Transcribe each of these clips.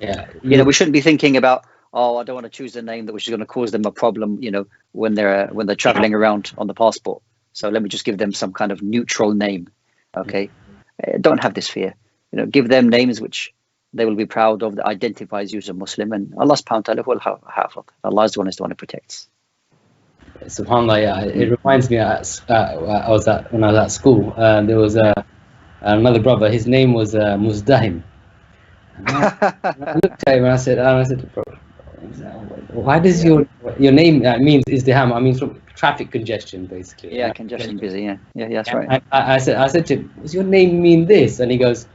Yeah. We shouldn't be thinking about, oh, I don't want to choose a name which is going to cause them a problem, when they're traveling around on the passport. So let me just give them some kind of neutral name. Okay, don't have this fear. Give them names which they will be proud of, that identifies you as a Muslim, and Allah subhanahu wa ta'ala will have. Allah is the one who protects. SubhanAllah, yeah. It reminds me, when I was at school, there was another brother. His name was Muzdahim. And I looked at him and I said, bro, why does your name means izdiham? I mean, from traffic congestion, basically. Yeah, congestion, busy. Yeah, that's right. I said to him, does your name mean this? And he goes,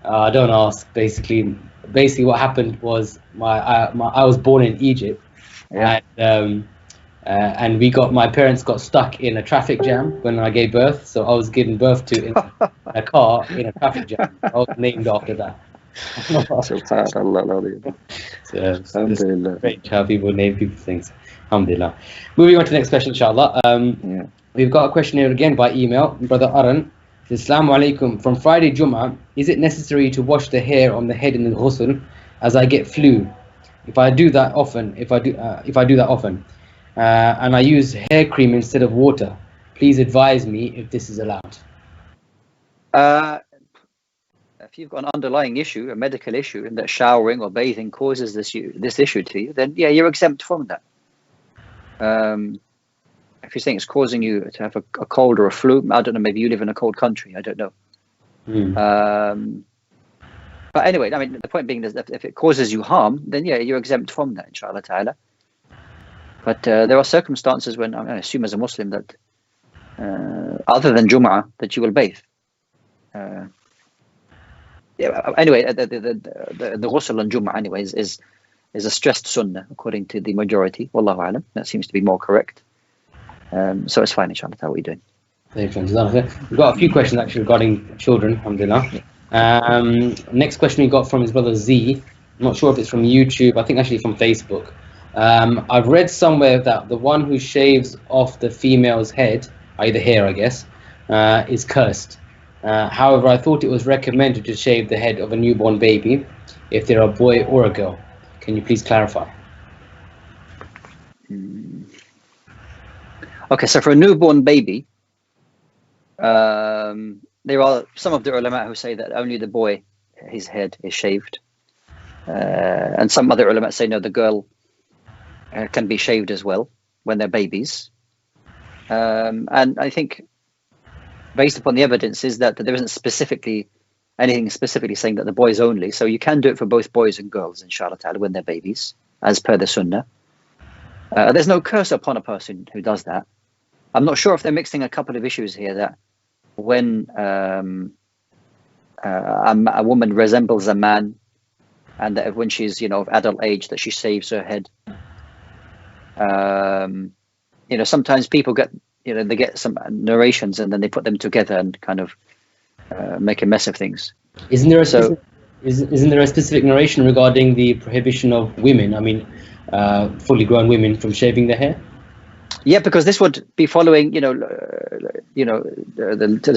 don't ask. Basically, what happened was I was born in Egypt, and my parents got stuck in a traffic jam when I gave birth. So I was given birth to in a car in a traffic jam. I was named after that. SubhanAllah. Alhamdulillah. Great how people name people things. Alhamdulillah. Moving on to the next question, inshallah. We've got a question here again by email. Brother Aran, Assalamu alaikum. From Friday Jummah, is it necessary to wash the hair on the head in the ghusl, as I get flu? If I do that often, and I use hair cream instead of water, please advise me if this is allowed. If you've got an underlying issue, a medical issue, and that showering or bathing causes this issue to you, then you're exempt from that. If you think it's causing you to have a cold or a flu, I don't know, maybe you live in a cold country, I don't know. But anyway, I mean, the point being is that if it causes you harm, then you're exempt from that, inshallah ta'ala. But there are circumstances when, I assume as a Muslim, that other than Jum'ah, that you will bathe. Anyway, the ghusl on Jum'ah anyways is a stressed sunnah according to the majority. Wallahu alam. That seems to be more correct. So it's fine, inshallah. How are we doing? We've got a few questions actually regarding children, alhamdulillah. Next question we got from his brother Z. I'm not sure if it's from YouTube, I think actually from Facebook. I've read somewhere that the one who shaves off the female's head, i.e. the hair I guess, is cursed. However, I thought it was recommended to shave the head of a newborn baby if they're a boy or a girl. Can you please clarify? Okay, so for a newborn baby, there are some of the ulama who say that only the boy, his head is shaved. And some other ulama say no, the girl can be shaved as well when they're babies. And I think, based upon the evidence, is that there isn't anything specifically saying that the boys only. So you can do it for both boys and girls, inshallah ta'ala, when they're babies, as per the sunnah. There's no curse upon a person who does that. I'm not sure if they're mixing a couple of issues here, that when a woman resembles a man, and that when she's of adult age, that she shaves her head. Sometimes people get they get some narrations and then they put them together and kind of make a mess of things. Isn't there a specific narration regarding the prohibition of women? I mean, fully grown women from shaving their hair? Yeah, because this would be following, the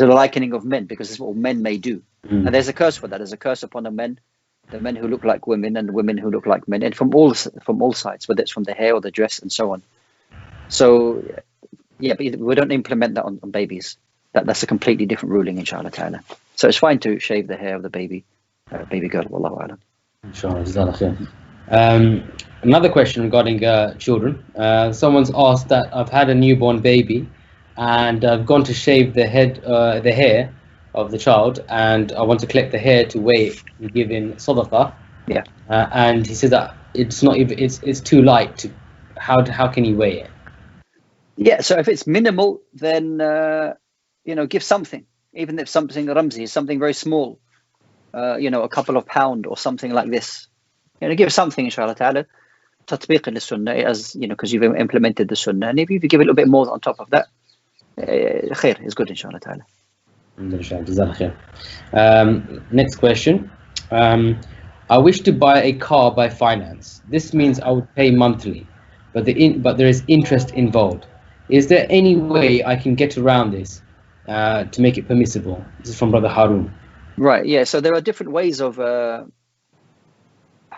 likening of men, because this is what men may do. And there's a curse for that. There's a curse upon the men who look like women and the women who look like men, and from all sides, whether it's from the hair or the dress and so on. So, yeah, but we don't implement that on babies. That's a completely different ruling, inshallah ta'ala. So it's fine to shave the hair of the baby girl, wallahu alam. Inshallah. Another question regarding children. Someone's asked that I've had a newborn baby and I've gone to shave the hair of the child, and I want to collect the hair to weigh it and give in sadaqah. Yeah. And he says that it's too light. How can you weigh it? Yeah. So if it's minimal, then give something, even if something ramzi, something very small, a couple of pounds or something like this. Give something, inshallah ta'ala, tatbiq al-sunnah, as because you've implemented the sunnah. And if you give a little bit more on top of that, khair is good, inshallah ta'ala. Next question. I wish to buy a car by finance. This means I would pay monthly, but there is interest involved. Is there any way I can get around this to make it permissible? This is from Brother Harun. Right. Yeah. So there are different ways of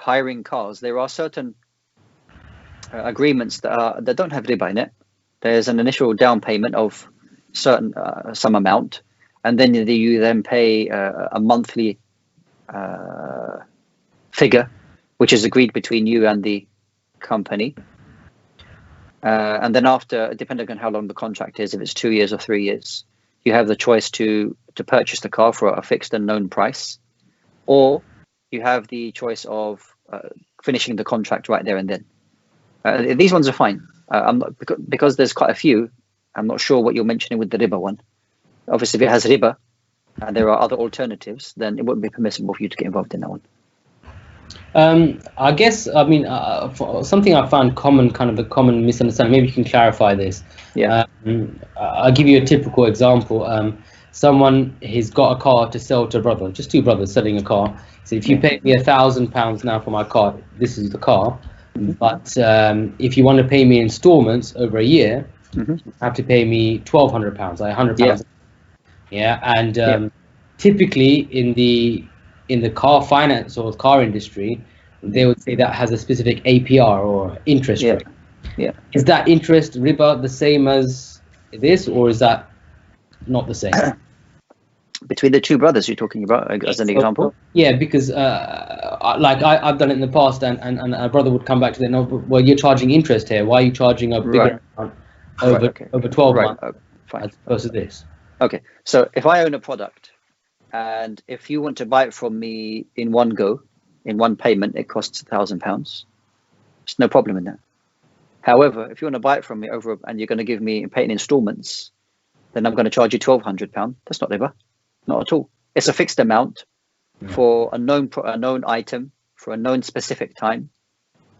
hiring cars, there are certain agreements that don't have riba in it. There's an initial down payment of some amount, and then you then pay a monthly figure, which is agreed between you and the company. And then after, depending on how long the contract is, if it's 2 years or 3 years, you have the choice to purchase the car for a fixed and known price, or you have the choice of finishing the contract right there and then. These ones are fine. I'm not, because there's quite a few. I'm not sure what you're mentioning with the riba one. Obviously, if it has riba and there are other alternatives, then it wouldn't be permissible for you to get involved in that one. I guess, I mean, something I found common, kind of a common misunderstanding, maybe you can clarify this. Yeah. I'll give you a typical example. Someone has got a car to sell to a brother, just two brothers selling a car. So if you pay me £1,000 now for my car, this is the car. But if you want to pay me installments over a year, you have to pay me £1,200, like £100. Yeah, and typically in the car finance or car industry, they would say that has a specific APR or interest rate. Yeah. Is that interest riba the same as this, or is that not the same? Between the two brothers you're talking about, as an example? Yeah, because like I've done it in the past, and a brother would come back to that. No, well, you're charging interest here. Why are you charging a bigger amount over 12 months as opposed to this? Okay, so if I own a product, and if you want to buy it from me in one go, in one payment, it costs £1,000. There's no problem in that. However, if you want to buy it from me and you're going to give me pay in installments, then I'm going to charge you £1,200. That's not riba, not at all. It's a fixed amount for a known item for a known specific time.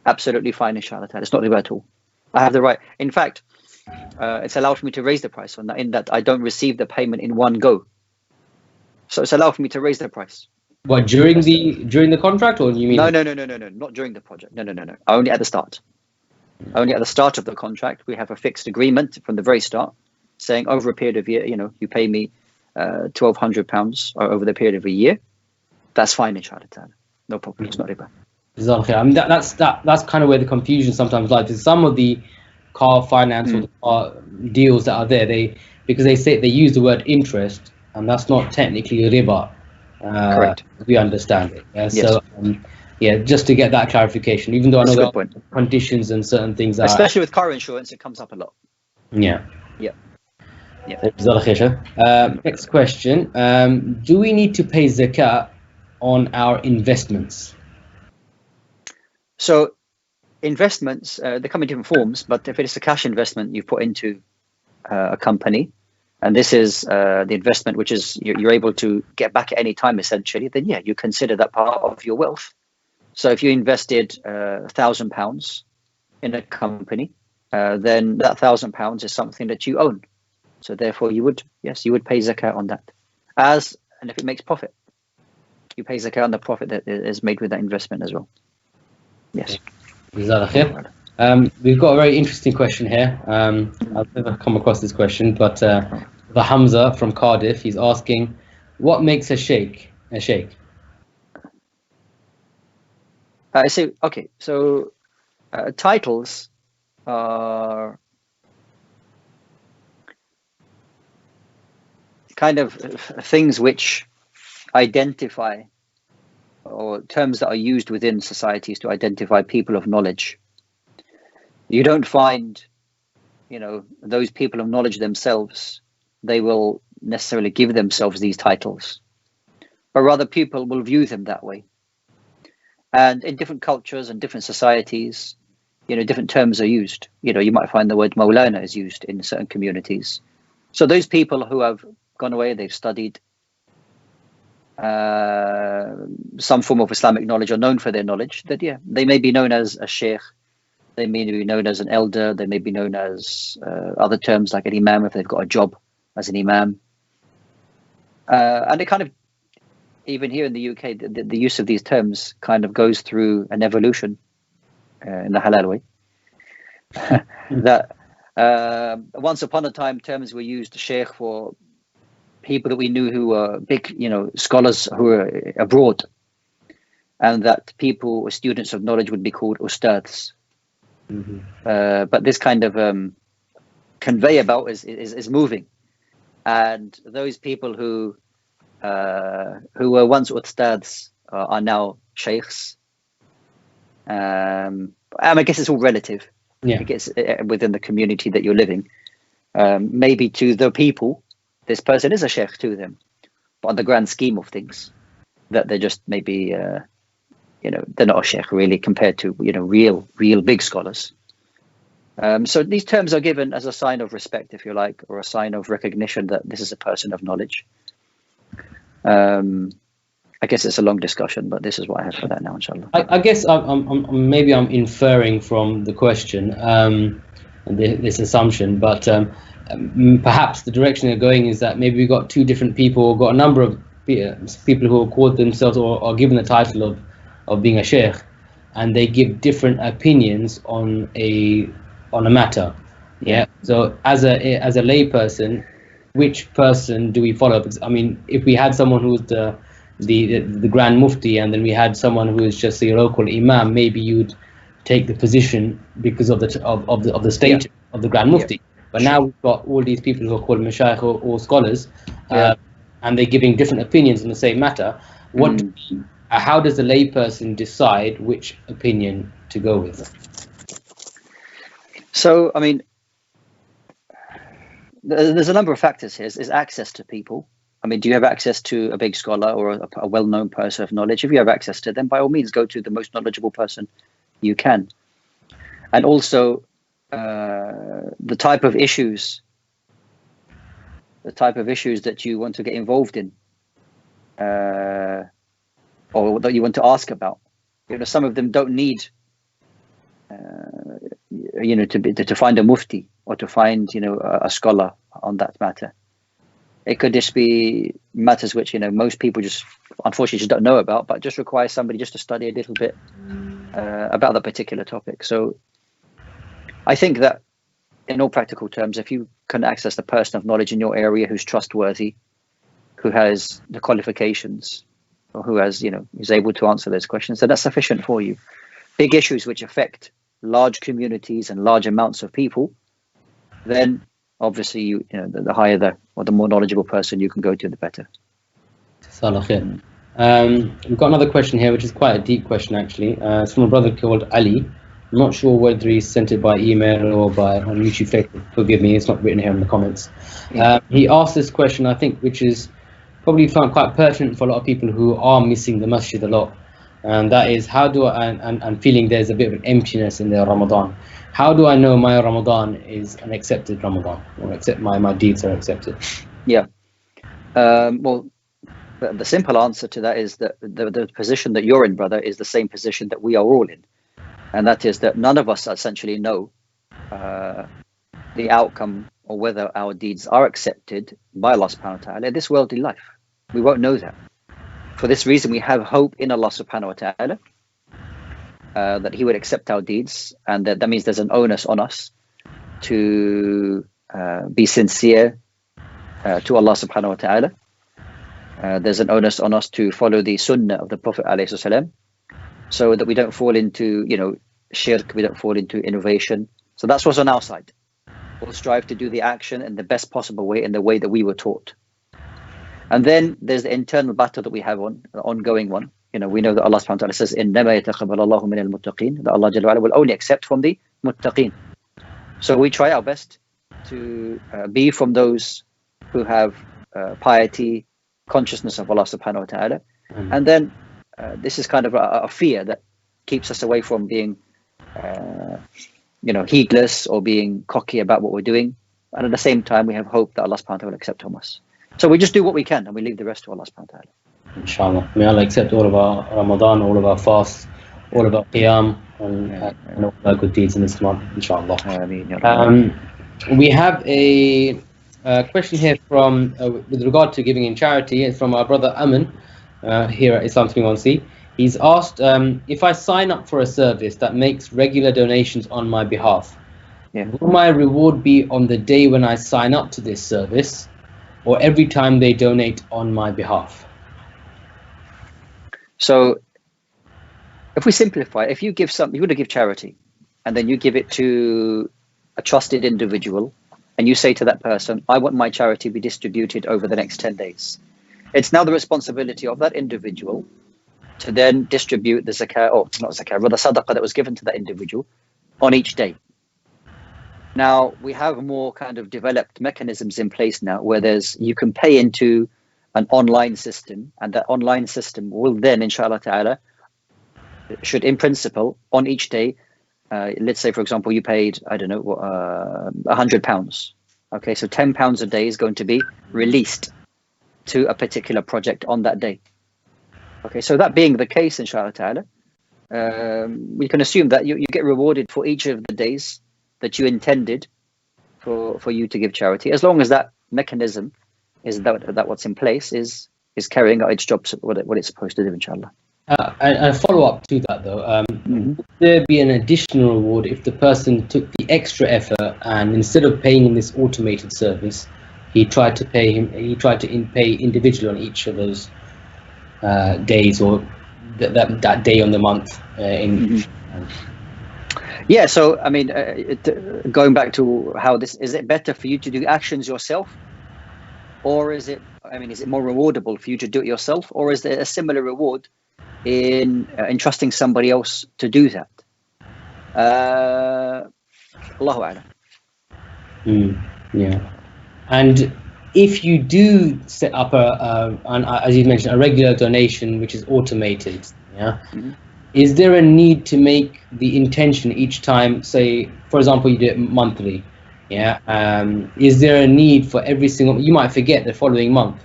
Absolutely fine, inshallah. It's not riba at all. I have the right. In fact, it's allowed for me to raise the price on that, in that I don't receive the payment in one go. So it's allowed for me to raise the price. What, during the contract, or you mean? No, not during the project. No. Only at the start. Only at the start of the contract, we have a fixed agreement from the very start, saying over a period of year, you pay me £1,200 over the period of a year. That's fine, inshallah. No problem. It's not riba. I mean, that's kind of where the confusion sometimes lies. Some of the car finance or the car deals that are there, because they use the word interest, and that's not technically riba. Correct. We understand it. Yes. So just to get that clarification, even though I know there are conditions and certain things that especially with car insurance, it comes up a lot. Yeah. Yeah. Next question. Do we need to pay zakat on our investments? So investments, they come in different forms, but if it is a cash investment you put into a company, and this is the investment which is you're able to get back at any time, essentially, then you consider that part of your wealth. So if you invested £1,000 in a company, then that £1,000 is something that you own. So therefore you would pay zakat on that. And if it makes profit, you pay zakat on the profit that is made with that investment as well. Yes. We've got a very interesting question here. I've never come across this question, but the Hamza from Cardiff, he's asking, what makes a sheikh a sheikh? So titles are kind of things which identify, or terms that are used within societies to identify people of knowledge. You don't find, those people of knowledge themselves, they will necessarily give themselves these titles, but rather people will view them that way. And in different cultures and different societies, different terms are used. You might find the word Maulana is used in certain communities. So those people who have gone away, they've studied some form of Islamic knowledge, are known for their knowledge, that they may be known as a sheikh, they may be known as an elder, they may be known as other terms like an imam if they've got a job as an imam. And it kind of, even here in the UK, the use of these terms kind of goes through an evolution in the halal way. That once upon a time, terms were used, sheikh, for people that we knew who were big, scholars who were abroad. and that people or students of knowledge would be called ustads. But this kind of conveyor belt is moving, and those people who were once ustads are now sheikhs. I guess it's all relative. Yeah. I guess within the community that you're living, maybe to the people, this person is a sheikh to them, but on the grand scheme of things, that they're just maybe, they're not a sheikh really compared to, real big scholars. So these terms are given as a sign of respect, if you like, or a sign of recognition that this is a person of knowledge. I guess it's a long discussion, but this is what I have for that now, inshallah. I guess I'm inferring from the question this assumption, but perhaps the direction they're going is that maybe we've got two different people, got a number of people who call themselves or are given the title of being a sheikh, and they give different opinions on a matter. Yeah. So as a lay person, which person do we follow? Because, I mean, if we had someone who's the Grand Mufti, and then we had someone who is just the local imam, maybe you'd take the position because of the status of the Grand Mufti. But now we've got all these people who are called mashayikh or scholars, and they're giving different opinions on the same matter. How does the layperson decide which opinion to go with? So, I mean, there's a number of factors here. There's access to people. I mean, do you have access to a big scholar or a well-known person of knowledge? If you have access to them, by all means, go to the most knowledgeable person you can. And also, the type of issues that you want to get involved in, or that you want to ask about. Some of them don't need, to find a mufti or to find, a scholar on that matter. It could just be matters which, most people just unfortunately just don't know about, but just require somebody just to study a little bit about that particular topic. So I think that in all practical terms, if you can access the person of knowledge in your area who's trustworthy, who has the qualifications, or who has, is able to answer those questions, then that's sufficient for you. Big issues which affect large communities and large amounts of people, then obviously the higher the more knowledgeable person you can go to, the better. We've got another question here, which is quite a deep question actually. It's from a brother called Ali. I'm not sure whether he sent it by email or on YouTube. Forgive me, it's not written here in the comments. He asked this question, I think, which is probably found quite pertinent for a lot of people who are missing the masjid a lot, and that is, how do I, and feeling there's a bit of an emptiness in their Ramadan. How do I know my Ramadan is an accepted Ramadan, or accept my deeds are accepted? Yeah. Well, the simple answer to that is that the position that you're in, brother, is the same position that we are all in. And that is that none of us essentially know the outcome or whether our deeds are accepted by Allah subhanahu wa ta'ala in this worldly life. We won't know that. For this reason, we have hope in Allah subhanahu wa ta'ala that He would accept our deeds, and that means there's an onus on us to be sincere to Allah subhanahu wa ta'ala. There's an onus on us to follow the sunnah of the Prophet alayhi salam, so that we don't fall into, shirk, we don't fall into innovation. So that's what's on our side. We'll strive to do the action in the best possible way, in the way that we were taught. And then there's the internal battle that we have an ongoing one. We know that Allah subhanahu wa ta'ala says, إِنَّمَا يَتَقَبَّلُ اللَّهُ مِنَ الْمُتَّقِينَ, that Allah Jalla wa Ala will only accept from the muttaqeen. So we try our best to be from those who have piety, consciousness of Allah subhanahu wa ta'ala. And then this is kind of a fear that keeps us away from being heedless or being cocky about what we're doing. And at the same time, we have hope that Allah subhanahu wa ta'ala will accept from us. So we just do what we can, and we leave the rest to Allah subhanahu wa ta'ala. Inshallah. May Allah accept all of our Ramadan, all of our fasts, all of our qiyam, and all our good deeds in this month, inshallah. We have a question here from with regard to giving in charity. It's from our brother Aman here at Islam21c. He's asked, if I sign up for a service that makes regular donations on my behalf, will my reward be on the day when I sign up to this service, or every time they donate on my behalf? So if we simplify, if you give something, you want to give charity, and then you give it to a trusted individual, and you say to that person, I want my charity to be distributed over the next 10 days. It's now the responsibility of that individual to then distribute the zakah, or not zakah, but the sadaqah that was given to that individual on each day. Now, we have more kind of developed mechanisms in place now where you can pay into an online system, and that online system will then, inshallah ta'ala, should in principle, on each day, let's say, for example, you paid, I don't know, £100. Okay, so £10 a day is going to be released to a particular project on that day. Okay, so that being the case, inshallah ta'ala, we can assume that you get rewarded for each of the days that you intended for you to give charity, as long as that mechanism is that what's in place is carrying out its job, what it's supposed to do, inshallah. And a follow-up to that, though, would there be an additional reward if the person took the extra effort and instead of paying in this automated service, he tried to pay individually on each of those days, or that day on the month? Yeah, so I mean, going back to how this is, it better for you to do actions yourself, or is it more rewardable for you to do it yourself, or is there a similar reward in entrusting somebody else to do that? Allahu A'lam. Yeah. And if you do set up as you mentioned, a regular donation which is automated, is there a need to make the intention each time? Say, for example, you do it monthly. Is there a need for every single? You might forget the following month,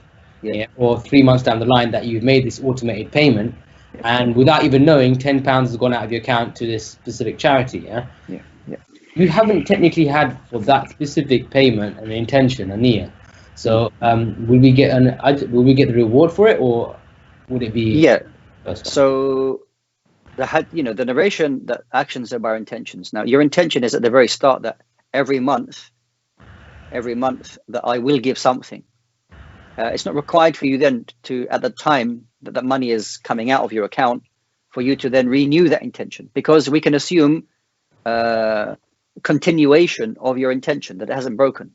or 3 months down the line that you've made this automated payment, and without even knowing, £10 has gone out of your account to this specific charity. You haven't technically had for that specific payment an intention, a niyyah. So will we get the reward for it, or would it be? So the narration that actions are by intentions. Now, your intention is at the very start that every month that I will give something. It's not required for you then to, at the time that that money is coming out of your account, for you to then renew that intention, because we can assume continuation of your intention, that it hasn't broken.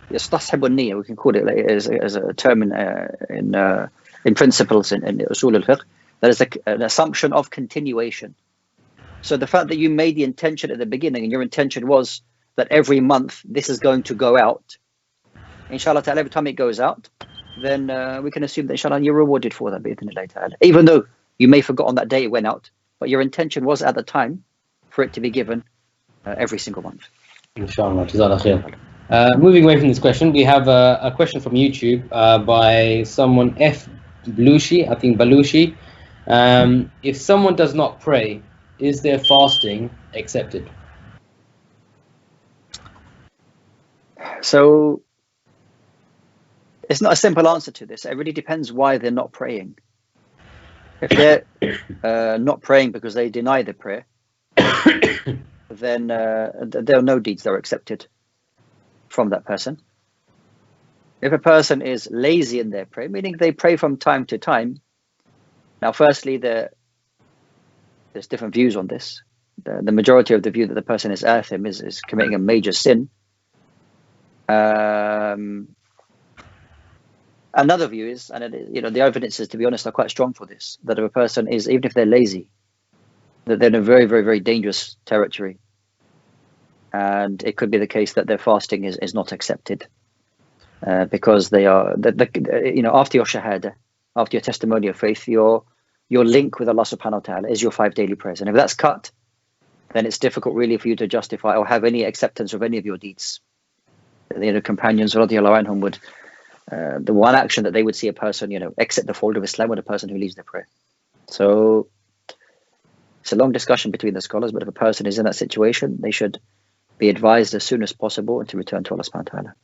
Yastashibu an-niyya, we can call it as a term in principles in usul al-fiqh. That is an assumption of continuation. So the fact that you made the intention at the beginning, and your intention was that every month this is going to go out, inshallah ta'ala, every time it goes out, then we can assume that inshallah you're rewarded for that, bi'idhnillah ta'ala. Even though you may forget on that day it went out, but your intention was at the time for it to be given every single month. Inshallah, jazakallah khair. Moving away from this question, we have a question from YouTube by someone F. Belushi, I think Belushi. If someone does not pray, is their fasting accepted? So it's not a simple answer to this. It really depends why they're not praying. If they're not praying because they deny the prayer, then there are no deeds that are accepted from that person. If a person is lazy in their prayer, meaning they pray from time to time. Now, firstly, there's different views on this. The majority of the view that the person is athim, is committing a major sin. Another view is, and the evidences, to be honest, are quite strong for this, that if a person is, even if they're lazy, that they're in a very, very, very dangerous territory. And it could be the case that their fasting is not accepted because they are, after your shahada, after your testimony of faith, your link with Allah subhanahu wa ta'ala is your 5 daily prayers. And if that's cut, then it's difficult really for you to justify or have any acceptance of any of your deeds. The companions radiallahu anhum would, the one action that they would see a person, exit the fold of Islam with a person who leaves their prayer. So it's a long discussion between the scholars, but if a person is in that situation, they should be advised as soon as possible and to return to Allah subhanahu wa ta'ala.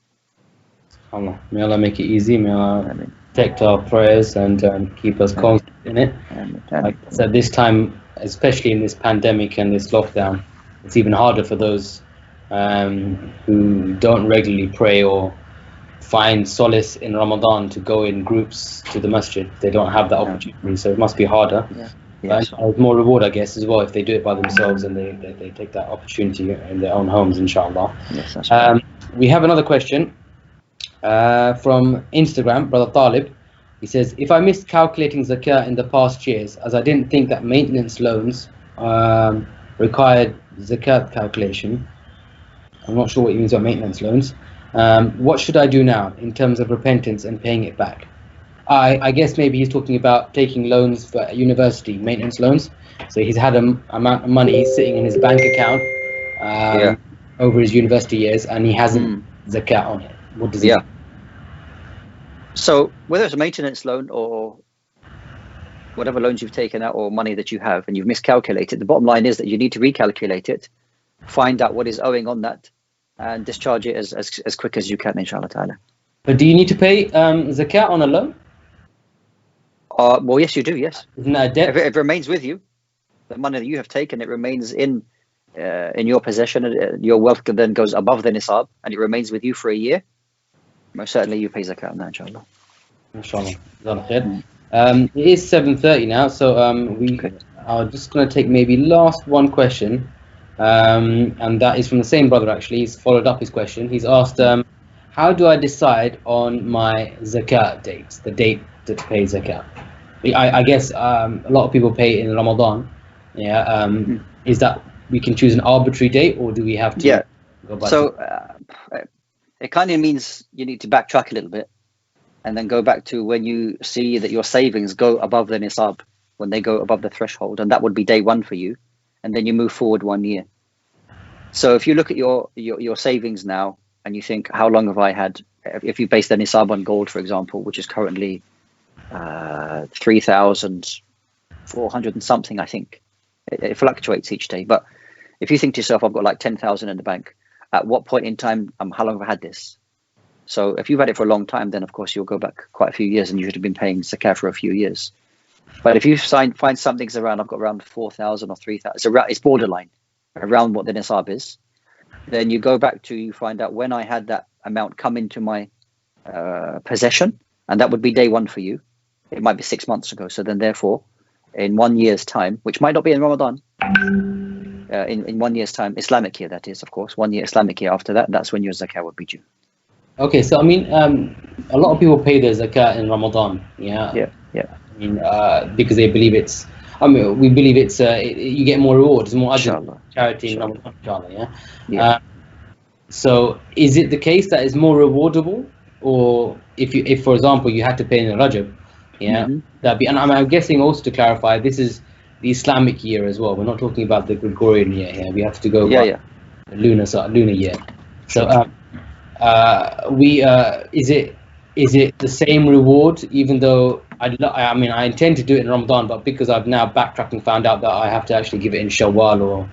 Allah. May Allah make it easy. May Allah protect our prayers and keep us constant in it. Like I said, this time, especially in this pandemic and this lockdown, it's even harder for those who don't regularly pray or find solace in Ramadan to go in groups to the masjid. They don't have that opportunity, so it must be harder. Yes. There's more reward, I guess, as well if they do it by themselves and they take that opportunity in their own homes, inshallah. Yes, that's right. We have another question from Instagram, Brother Talib. He says, if I missed calculating zakah in the past years, as I didn't think that maintenance loans required zakat calculation, I'm not sure what he means by maintenance loans. What should I do now in terms of repentance and paying it back? I guess maybe he's talking about taking loans for university, maintenance loans. So he's had an amount of money sitting in his bank account over his university years, and he hasn't zakat on it. What does he do? So whether it's a maintenance loan or whatever loans you've taken out or money that you have and you've miscalculated, the bottom line is that you need to recalculate it, find out what is owing on that, and discharge it as quick as you can, inshallah ta'ala. But do you need to pay zakat on a loan? Well, yes, you do, yes. Isn't that a debt? If it remains with you, the money that you have taken, it remains in your possession, your wealth then goes above the nisab, and it remains with you for a year, most certainly you pay zakat on that, inshallah. Inshallah. It is 7:30 now, so we are just going to take maybe last one question, and that is from the same brother actually. He's followed up his question. He's asked, how do I decide on my zakat dates, the date to pay zakat? I guess a lot of people pay in Ramadan. Is that we can choose an arbitrary date, or do we have to go by? So it kind of means you need to backtrack a little bit and then go back to when you see that your savings go above the nisab, when they go above the threshold, and that would be day one for you, and then you move forward 1 year. So if you look at your savings now and you think, how long have I had, if you base the nisab on gold, for example, which is currently 3,400 and something, I think. It fluctuates each day. But if you think to yourself, I've got like 10,000 in the bank, at what point in time, how long have I had this? So if you've had it for a long time, then of course you'll go back quite a few years and you should have been paying zakat for a few years. But if you find something's around, I've got around 4,000 or 3,000, it's borderline around what the nisab is, then you go back to, you find out when I had that amount come into my possession, and that would be day one for you. It might be 6 months ago. So then therefore, in 1 year's time, which might not be in Ramadan, in 1 year's time, Islamic year that is, of course, 1 year Islamic year after that, that's when your zakat would be due. Okay, so I mean, a lot of people pay their zakat in Ramadan, I mean, because they believe it's, we believe it's, you get more rewards, more charity in Ramadan, inshallah, so is it the case that it's more rewardable, or if for example, you had to pay in Rajab, that'd be, and I'm guessing also to clarify, this is the Islamic year as well. We're not talking about the Gregorian year here. We have to go by the lunar year. So, is it the same reward? Even though I mean, I intend to do it in Ramadan, but because I've now backtracked and found out that I have to actually give it in Shawwal or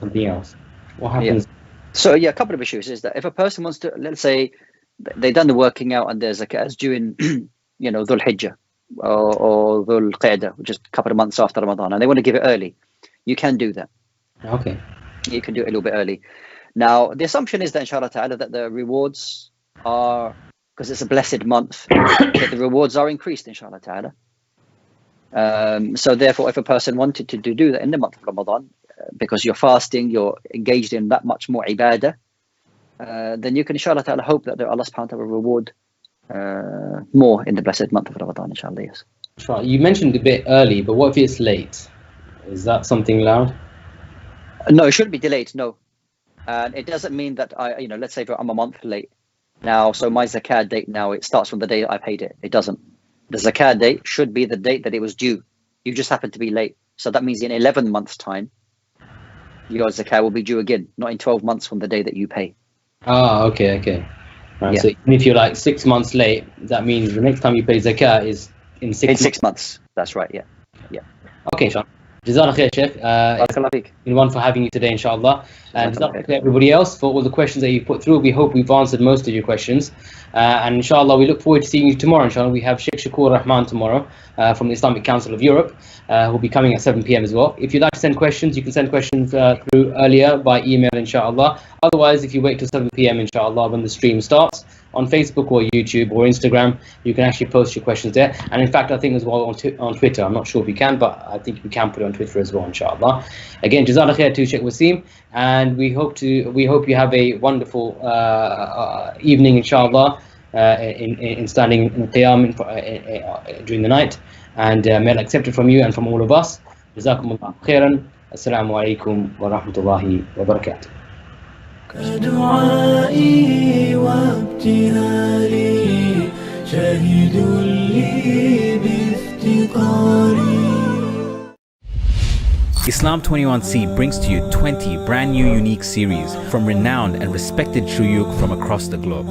something else, what happens? So a couple of issues is that if a person wants to, let's say, they've done the working out and there's zakat due in, Dhul Hijjah or Dhul Qa'dah, which is a couple of months after Ramadan, and they want to give it early, you can do that. Okay. You can do it a little bit early. Now, the assumption is that, inshallah ta'ala, that the rewards are, because it's a blessed month, that the rewards are increased, inshallah ta'ala. So therefore, if a person wanted to do that in the month of Ramadan, because you're fasting, you're engaged in that much more ibadah, then you can, inshallah ta'ala, hope that Allah subhanahu wa ta'ala will reward more in the blessed month of Ramadan, inshallah, yes. You mentioned a bit early, but what if it's late? Is that something allowed? No, it shouldn't be delayed, no. And it doesn't mean that let's say I'm a month late now, so my zakat date now, it starts from the day that I paid it. It doesn't. The zakat date should be the date that it was due. You just happen to be late. So that means in 11 months' time, your zakat will be due again, not in 12 months from the day that you pay. Okay. Right, so even if you're like 6 months late, that means the next time you pay zakat is in 6 months. In 6 months. That's right, yeah. Okay, Sean. Jazakallah khair, Sheikh. It's been one for having you today, inshallah. And jazakallah khair everybody else for all the questions that you put through. We hope we've answered most of your questions. And inshallah, we look forward to seeing you tomorrow, inshallah. We have Sheikh Shakur Rahman tomorrow from the Islamic Council of Europe, who'll be coming at 7 p.m. as well. If you'd like to send questions, you can send questions through earlier by email, inshallah. Otherwise, if you wait till 7 p.m., inshallah, when the stream starts, on Facebook or YouTube or Instagram. You can actually post your questions there, and in fact I think as well on Twitter. I'm not sure if you can, but I think you can put it on Twitter as well, inshallah. Again, jazakallah khair to Sheikh Wasim, and we hope you have a wonderful evening, inshallah, in standing in qiyam during the night, and may Allah accept it from you and from all of us. Jazakumullah khairan. Assalamu alaikum wa rahmatullahi wa barakatuh. كدعائي وابتهالي شاهد لي بافتقاري. Islam21c brings to you 20 brand new unique series from renowned and respected shuyukh from across the globe,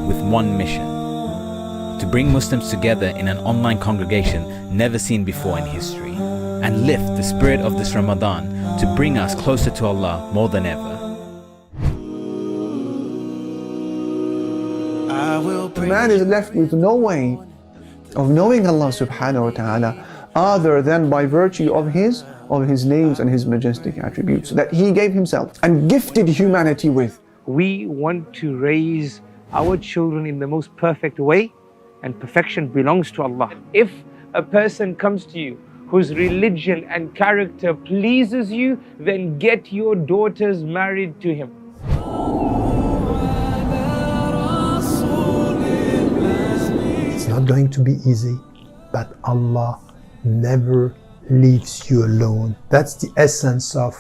with one mission: to bring Muslims together in an online congregation never seen before in history, and lift the spirit of this Ramadan to bring us closer to Allah more than ever. Man is left with no way of knowing Allah subhanahu wa ta'ala other than by virtue of his names and his majestic attributes that he gave himself and gifted humanity with. We want to raise our children in the most perfect way, and perfection belongs to Allah. If a person comes to you whose religion and character pleases you, then get your daughters married to him. It's not going to be easy, but Allah never leaves you alone. That's the essence of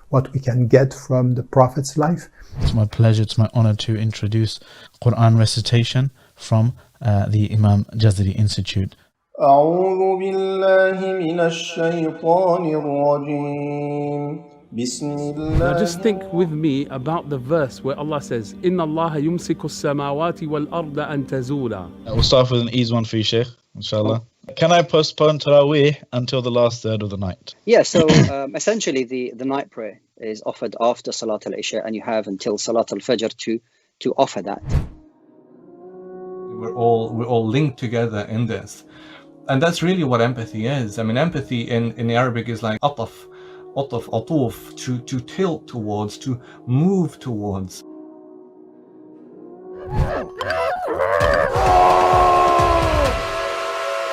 what we can get from the Prophet's life. It's my pleasure, it's my honor to introduce Quran recitation from the Imam Jazari Institute. أعوذ بالله من الشيطان الرجيم بسم الله. Now just think with me about the verse where Allah says, إِنَّ اللَّهَ يُمْسِكُ السَّمَاوَاتِ وَالْأَرْضَ أَن تَزُولَا. We'll start with an easy one for you, Sheikh, inshallah. Can I postpone Taraweeh until the last third of the night? Yeah, so essentially the night prayer is offered after Salat al-Isha, and you have until Salat al-Fajr to offer that. We're all linked together in this. And that's really what empathy is. I mean, empathy in Arabic is like ataf, atuf, to tilt towards, to move towards.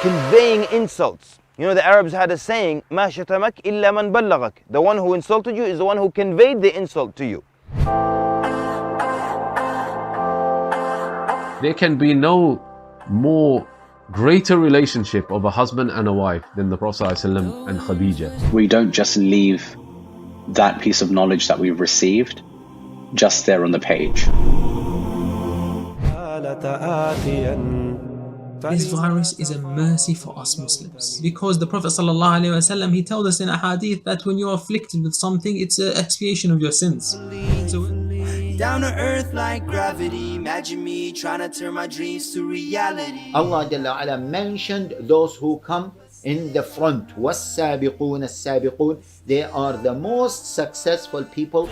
Conveying insults. You know, the Arabs had a saying, "Ma shatamak illa man ballagak." The one who insulted you is the one who conveyed the insult to you. There can be no more greater relationship of a husband and a wife than the Prophet ﷺ and Khadija. We don't just leave that piece of knowledge that we've received just there on the page. This virus is a mercy for us Muslims, because the Prophet ﷺ, he told us in a hadith that when you are afflicted with something, it's an expiation of your sins. Down to earth like gravity, imagine me trying to turn my dreams to reality. Allah Jalla ala mentioned those who come in the front. وَالسَّابِقُونَ السَّابِقُونَ. They are the most successful people.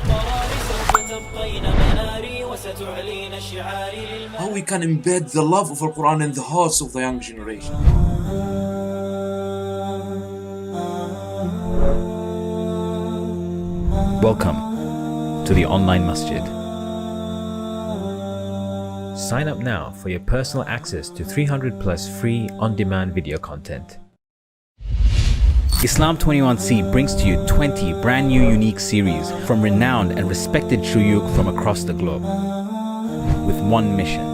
How we can embed the love of our Quran in the hearts of the young generation. Welcome to the online masjid. Sign up now for your personal access to 300 plus free on-demand video content. Islam21c brings to you 20 brand new unique series from renowned and respected shuyukh from across the globe, with one mission: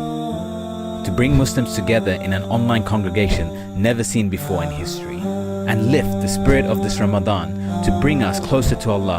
to bring Muslims together in an online congregation never seen before in history, and lift the spirit of this Ramadan to bring us closer to Allah